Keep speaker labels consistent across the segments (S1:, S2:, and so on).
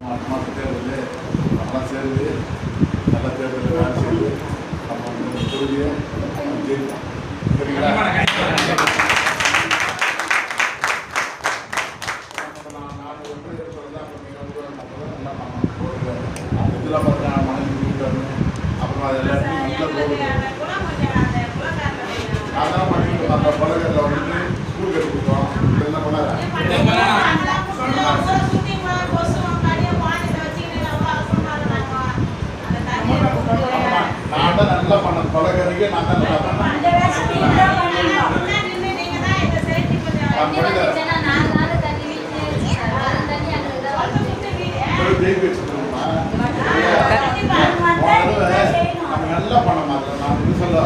S1: மற்ற தேர்தல் நம்மளாம் சேர்ந்து நல்ல தேர்தலில் வேலை செய்து நம்ம வந்து தொகுதியை ஜெயிப்போம். சரிங்களா? நாலு வந்து சொல்லலாம் இதெல்லாம் பார்த்தா மனைவி வீட்டாரு அப்புறம் அது எல்லாத்தையும் நல்ல ரோடு அதான் பண்ணிட்டு அந்த பழகத்தில் வந்து ஸ்கூல் கட்டி கொடுத்தோம். இதெல்லாம் பண்ணாங்க நான் தான் நல்லா பண்ண பழகிறதுக்கே நான் தான் நல்லா பண்ணேன். ஜெயிக்க வச்சுருக்கோம்மா நம்ம நல்லா பண்ண மாதிரி நான் வந்து சொல்ல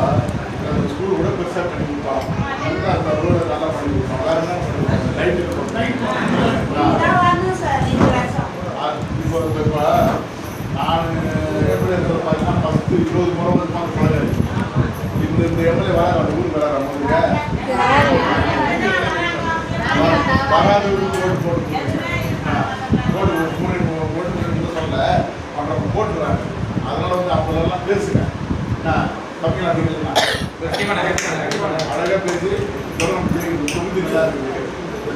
S1: ஸ்கூல் கூட பெருசாக பண்ணி கொடுத்தோம். நல்லா அந்த ரோடு நல்லா பண்ணி கொடுத்தோம். வேறு என்ன பண்ணி லைட்டு இப்போ நான் எப்படி இருக்கிறத பார்த்தீங்கன்னா 10-20 முறை வந்து பழகாது இந்த எம்எல்ஏ வர அந்த ஊருக்கு வராது அவங்களுக்கு வராத ஊருக்கு ரோடு போட்டு ரோடு சொல்ல அவங்க போட்டுருவாங்க. அதனால வந்து அவங்களெல்லாம் பேசுங்க தமிழ்நாட்டுலாம் அழகாக பேசி கவர்மெண்ட் தொகுதி நல்லா இருக்குது.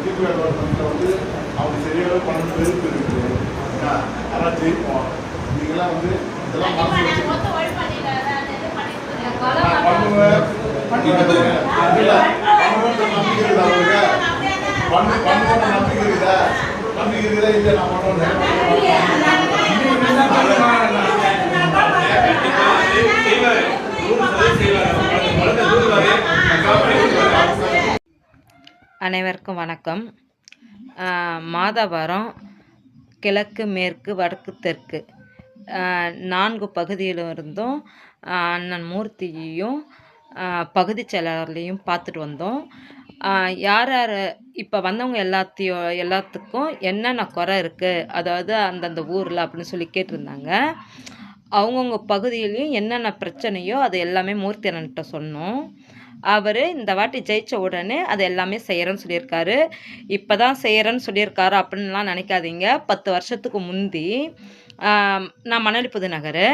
S1: திமுக கவர்மெண்ட்டில் வந்து அவங்க சரியாக பண்ணணும் வெறுப்பு இருக்குது. அதெல்லாம் ஜெயிப்போம். நீங்களாம் வந்து இதெல்லாம் மனசு வச்சு பண்ணுவேன் நம்பிக்கை இருக்குதா அவங்களுக்கு பண்ணுவேன் நம்பிக்கை இருக்குதா இல்லை நான் பண்ணுவேன்.
S2: அனைவருக்கும் வணக்கம். மாதவரம் கிழக்கு மேற்கு வடக்கு தெற்கு 4 பகுதியிலிருந்தும் அண்ணன் மூர்த்தியையும் பகுதி செயலாளர்களையும் பார்த்துட்டு வந்தோம். யார் யார் இப்போ வந்தவங்க எல்லாத்துக்கும் என்னென்ன குறை இருக்குது, அதாவது அந்தந்த ஊரில் அப்படின்னு சொல்லி கேட்டிருந்தாங்க. அவங்கவுங்க பகுதியிலையும் என்னென்ன பிரச்சனையோ அது எல்லாமே மூர்த்தி அண்ணன்கிட்ட சொன்னோம். அவர் இந்த வாட்டி ஜெயித்த உடனே அது எல்லாமே செய்கிறேன்னு சொல்லியிருக்காரு. இப்போ தான் செய்கிறேன்னு சொல்லியிருக்காரு அப்படின்லாம் நினைக்காதீங்க. 10 வருஷத்துக்கு முந்தி நான் மணலிப்புது நகர்,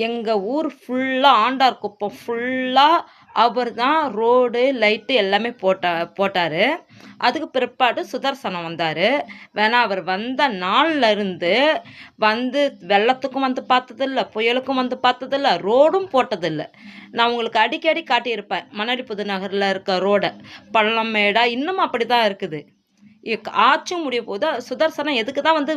S2: எங்கள் ஊர் ஃபுல்லாக ஆண்டார்குப்பம் ஃபுல்லாக அவர் தான் ரோடு லைட்டு எல்லாமே போட்டார். அதுக்கு பிற்பாடு சுதர்சனம் வந்தார். வேணா அவர் வந்த நாளில் இருந்து வந்து வெள்ளத்துக்கும் வந்து பார்த்ததில்ல, புயலுக்கும் வந்து பார்த்ததில்ல, ரோடும் போட்டதில்லை. நான் உங்களுக்கு அடிக்கடி காட்டியிருப்பேன் மணலிப்புது நகரில் இருக்க ரோடை. பள்ளம் மேடா இன்னும் அப்படி தான் இருக்குது. ஆட்சியும் முடிய போது சுதர்சனம் எதுக்கு தான் வந்து